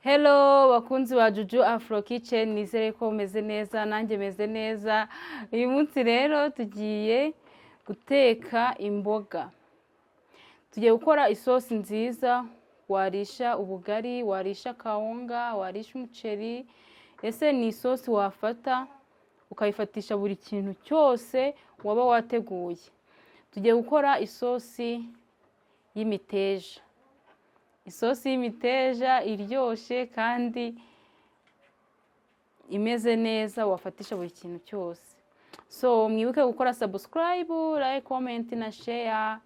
Hello bakunzi ba Juju Afro Kitchen, nizere ko meze neza nanjye meze neza. Uyu munsi rero tugiye guteka imboga. Tugiye gukora isosi nziza, warisha ubugari, warisha kawunga, warisha umuceri. Ese ni isosi wafata ukayifatisha buri kintu cyose waba wateguye. Tugiye gukora isosi y'imiteja. Isosi y'imiteja iryoshye kandi imeze neza wafatisha buri kintu cyose. So mwibuke gukora subscribe, like, comment na share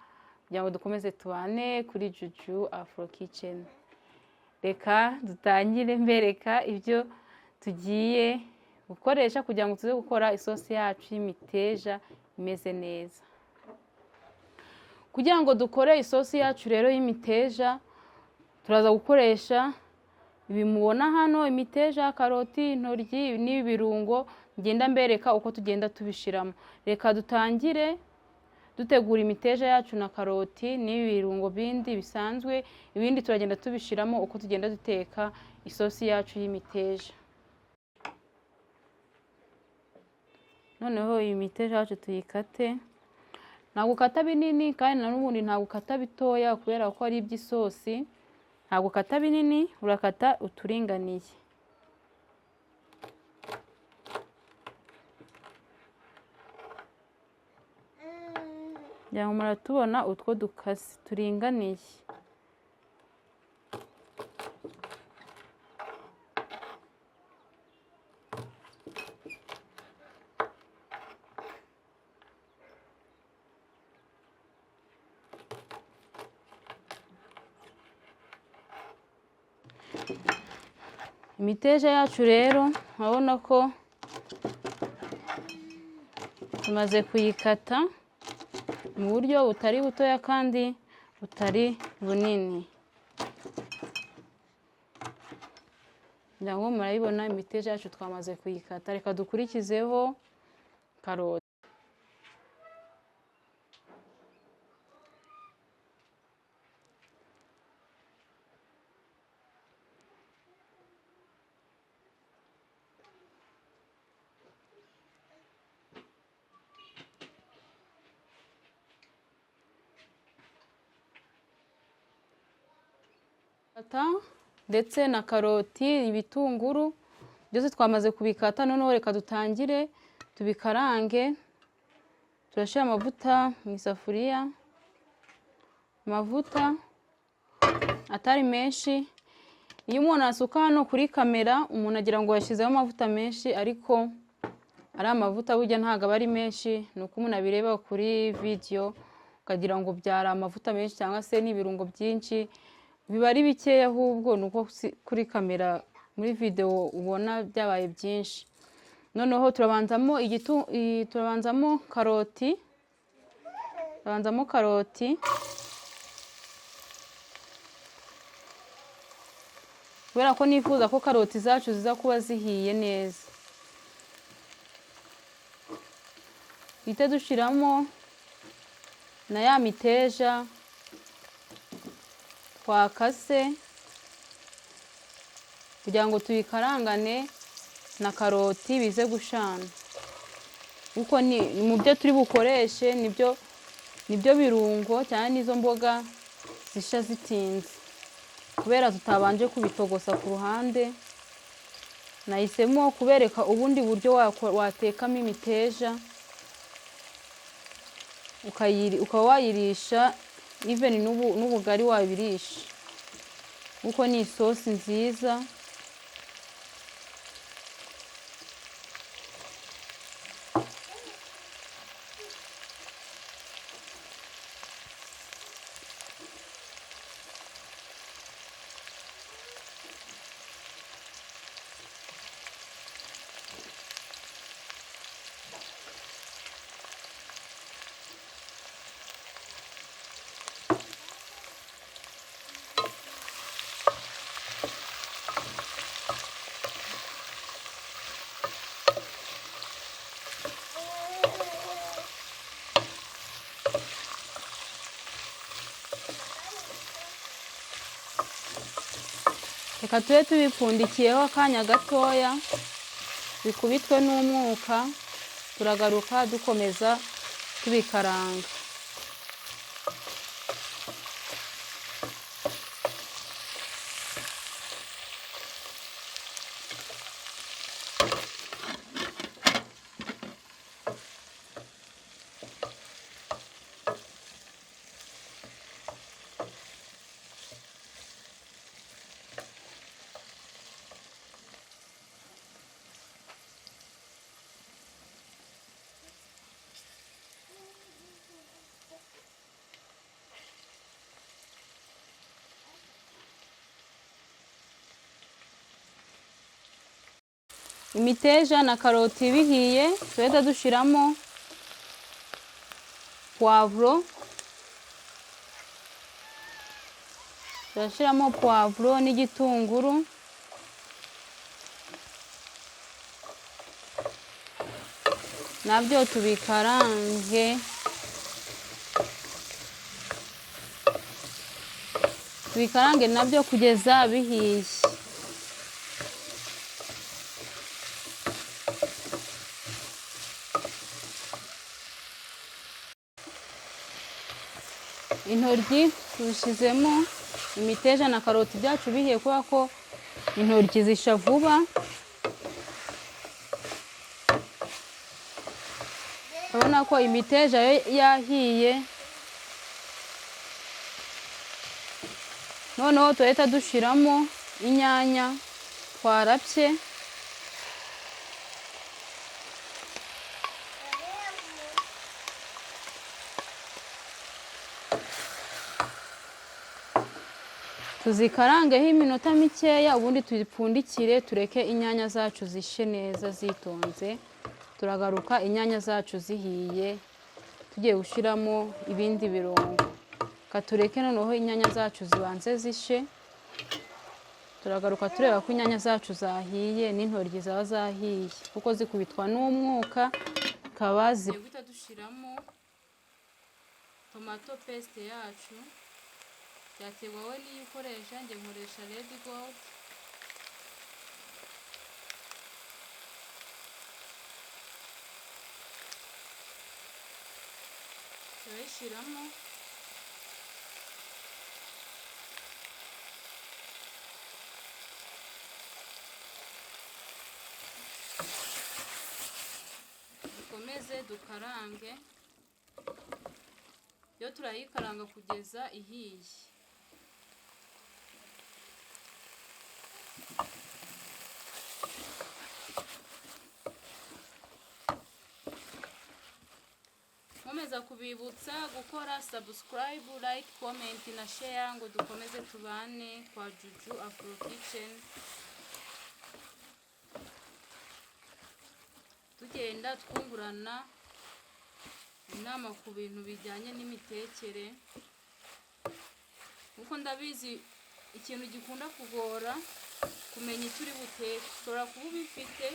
kugira ngo dukomeze tubane kuri Juju Afro Kitchen. Reka dutangire mbereka ibyo tugiye gukoresha kugira ngo tuze gukora isosi yacu y'imiteja imeze neza. Kugira ngo dukore isosi yacu rero y'imiteja, turaza gukoresha ibi mubona hano: imiteja, karoti, intoryi n'ibirungo. Ngenda mbereka uko tugenda tubishiramo. Reka dutangire dutegura imiteja yacu na karoti n'ibirungo bindi bisanzwe, ibindi turagenda tubishiramo uko tugenda duteka isosi yacu y'imiteja. Noneho iyi miteja yacu tuyikate. Ntabwo ukata binini kandi n'ubundi ntabwo ukata bitoya kubera ko ari iby'isosi. Ntabwo ukata binini, urakata uturinganiye. Yango muratubona utwo dukase turinganiye. Imiteja yacu rero urabona ko tumaze kuyikata mu buryo butari butoya kandi butari bunini. Ndango murayibona imiteja yacu twamaze kuyikata. Reka dukurikizeho karoti. Ndetse na karoti, ibitunguru byose twamaze kubikata. Noneho reka dutangire tubikarange. Turashira amavuta mu isafuriya, amavuta atari menshi. Iyo umuntu asuka hano kuri kamera umuntu agira ngo yashyizeho amavuta menshi, ariko ari amavuta burya ntabwo aba ari menshi. Nuko umuntu abireba kuri video ukagira ngo byara amavuta menshi cyangwa se n'ibirungo byinshi, biba ari bikeya. Ahubwo nuko kuri kamera muri video ubona byabaye byinshi. Noneho turabanzamo karoti. Kubera ko nifuza ko karoti zacu ziza kuba zihiye neza. Ite dushiramo na ya miteja twakase kugira ngo tuyikarangane na karoti bize gushana. Uko ni mu byo turi bukoreshe nibyo birungo cyane nizo mboga zisha zitinze, kubera tutabanje kubitogosa ku ruhande. Nahisemo kubereka ubundi buryo watekamo imiteja ukaba wayirisha even n'ubugari wabirisha. Uko ni isosi nziza. reka tube tubipfundikiyeho akanya gatoya bikubitwe n'umwuka, turagaruka dukomeza tubikaranga. Imiteja na karoti bihiye, tuhita dushiramo poivro. Turashiramo poivro n'igitunguru. Nabyo tubikarange. Tubikarange nabyo kugeza bihiye. Intoryi tuzishizemo, imiteja na karoti byacu bihiye kubera ko intoryi zisha vuba. Urabona ko imiteja yahiye. Noneho tuhita dushiramo inyanya twarapye. Tuzikarangeho iminota mikeya, ubundi tuzipfundikire tureke inyanya zacu zishe neza zitonze. Turagaruka inyanya zacu zihiye, tugiye gushiramo ibindi birungo. Katureke noneho inyanya zacu zibanze zishe. Turagaruka tureba ko inyanya zacu zahiye n'intoryi zaba zahiye, kuko zikubitwa n'umwuka kaba ziguhita dushiramo tomato paste yacu. Byaterwa wowe niyo ukoresha, njye nkoresha Red Gold. Turayishiramo. Dukomeze dukarange. Yo turayikaranga kugeza ihiye. Nkomeza kubibutsa gukora subscribe, like, comment na share ngo dukomeze tubane kwa Juju Afro Kitchen. Tugenda twungurana inama ku bintu bijyanye n'imitekere. Kuko ndabizi ikintu gikunda kugora kumenya icyo uri buteke. Ushobora kuba ubifite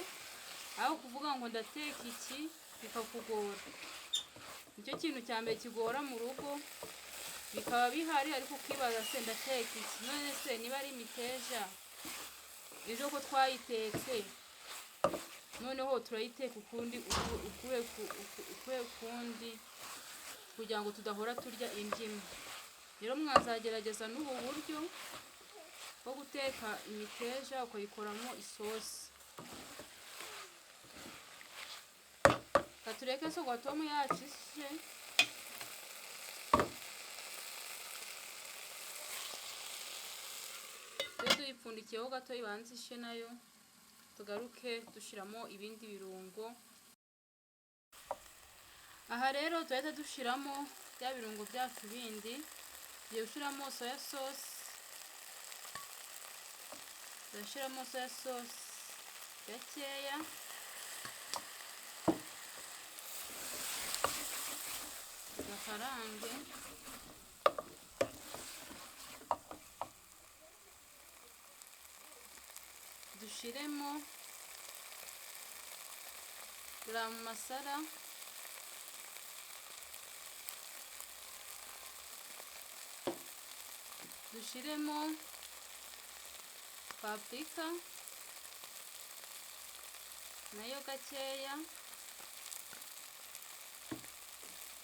aho kuvuga ngo ndateka iki bikakugora. Nicyo kintu cya mbere kigora mu rugo, bikaba bihari ariko ukibaza se ndateka iki. None se niba ari imiteja ejo ko twayitetse, noneho turayiteka ukundi ukuye kundi kugira ngo tudahora turya indimi. Rero mwazagerageza n'ubu buryo bwo guteka imiteja ukayikoramo isosi. Katureke sogwatomu yacu ishe. Tuyipfundikiyeho gato ibanze ishe nayo. Tugaruke dushiramo ibindi birungo. Aha rero tuhita dushiramo bya birungo byacu bindi. Tugiye gushiramo soya sauce. Turashiramo soya sauce gakeya. Gakarange. Dushiremo garam masala. Dushiremo paprika nayo gakeya,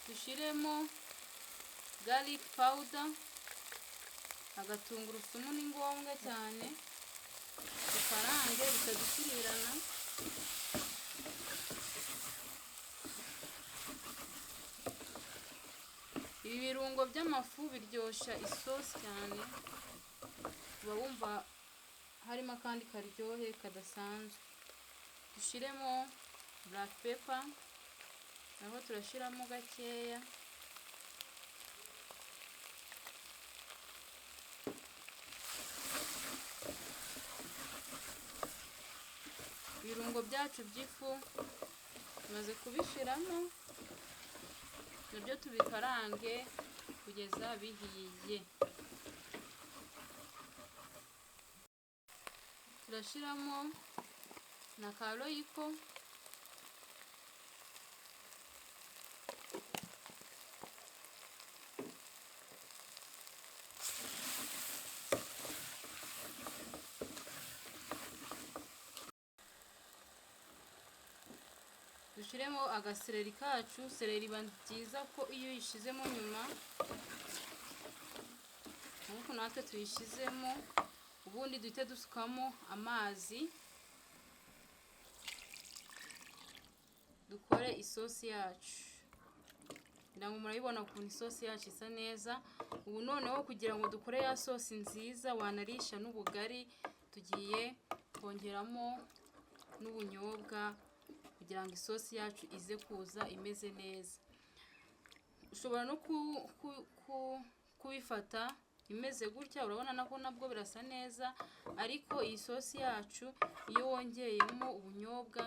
dushyiremo garlic powder, agatungurusumu ni ngombwa cyane, dukarange bitadushyirirana. Ibi birungo by'amafu biryoshya isosi cyane, uba wumva harimo akandi karyohe kadasanzwe. Dushyiremo black pepper, naho turashyiramo gakeya, ibirungo byacu by'ifu tumaze kubishyiramo, nabyo tubikarange kugeza bihiye. Turashyiramo na ka royco, dushyiremo agasereri kacu. Sereri iba byiza ko iyo uyishyizemo nyuma, nk'uko natwe tuyishyizemo, ubundi duhite dusukamo amazi dukore isosi yacu. Ngira ngo murabibona ukuntu isosi yacu isa neza. Ubu noneho kugira ngo dukore ya sosi nziza wanarisha n'ubugari, tugiye kongeramo n'ubunyobwa kugira ngo isosi yacu ize kuza imeze neza. Ushobora no kubifata imeze gutya, urabona nako nabwo birasa neza, ariko iyi sosi yacu iyo wongeyemo ubunyobwa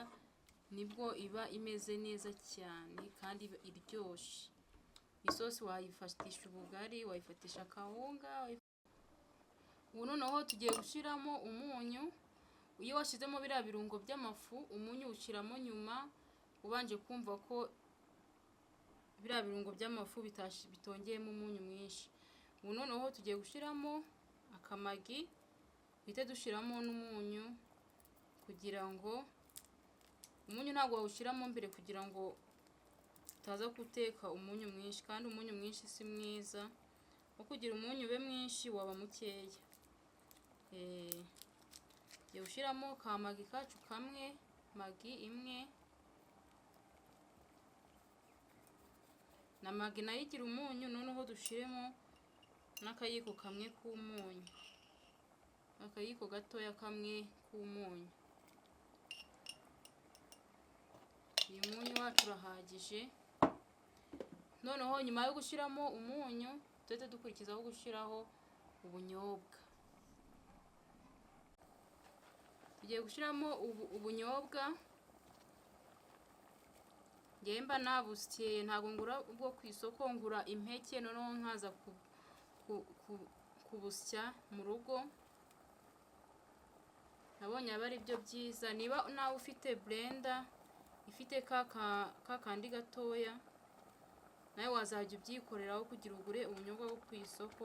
nibwo iba imeze neza cyane kandi iryoshye. Isosi wayifatisha ubugari, wayifatisha akawunga. Ubu noneho tugiye gushyiramo umunyu. Iyo washyizemo biriya birungo by'amafu, umunyu ushyiramo nyuma ubanje kumva ko biriya birungo by'amafu bitongeyemo umunyu mwinshi. Ubu noneho tugiye gushyiramo akamagi, bite dushyiramo n'umunyu, kugira ngo umunyu ntabwo wawushyiramo mbere kugira ngo utaza guteka umunyu mwinshi, kandi umunyu mwinshi si mwiza. Aho kugira umunyu ube mwinshi waba mukeya. Tugiye gushyiramo ka magi kacu kamwe, magi imwe, na magi nayo igira umunyu. Noneho dushyiremo n'akayiko kamwe k'umunyu, akayiko gatoya kamwe k'umunyu. Uyu munyu wacu urahagije. Noneho nyuma yo gushyiramo umunyu, duhite dukurikizaho gushyiraho ubunyobwa. Tugiye gushyiramo ubunyobwa. Ngewe mba nabusye, ntabwo ngura ubwo ku isoko, ngura impeke, noneho nkaza kubusya mu rugo. Nabonye aba ari byo byiza. Niba nawe ufite blender ifite ka kandi gatoya, nawe wazajya ubyikoreraho kugira ugure ubunyobwa bwo ku isoko.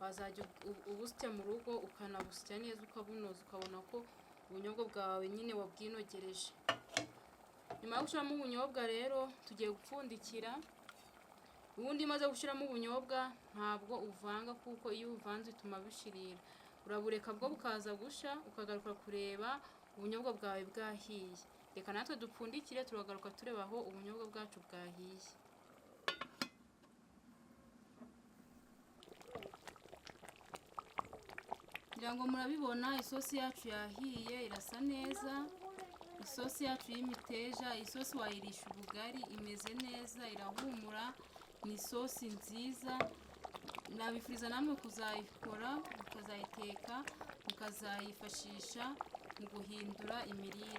Wazajya ubusya mu rugo, ukanabusya neza, ukabunoza, ukabona ko ubunyobwa bwawe nyine wabwinogereje. Nyuma yo gushyiramo ubunyobwa rero, tugiye gupfundikira. Ubundi maze gushyiramo ubunyobwa ntabwo uvanga, kuko iyo uvanze bituma bishirira. Urabureka bwo bukaza gusha, ukagaruka kureba ubunyobwa bwawe bwahiye. Reka natwe dupfundikire, turagaruka tureba aho ubunyobwa bwacu bwahiye. Ngira ngo murabibona isosi yacu yahiye, irasa neza. Isosi yacu y'imiteja, isosi wayirisha ubugari, imeze neza, irahumura, ni isosi nziza. Nabifuriza namwe kuzayikora, mukazayiteka, mukazayifashisha mu guhindura imirire.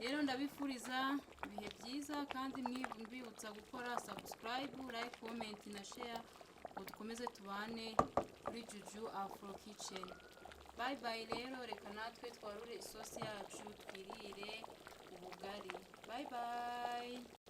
Rero ndabifuriza ibihe byiza, kandi mbibutsa gukora subscribe, like, comment na share, ngo dukomeze tubane kuri Juju Afro Kitchen. Bye bye rero, reka natwe twarure isosi yacu twirire ubugari. Bye bye.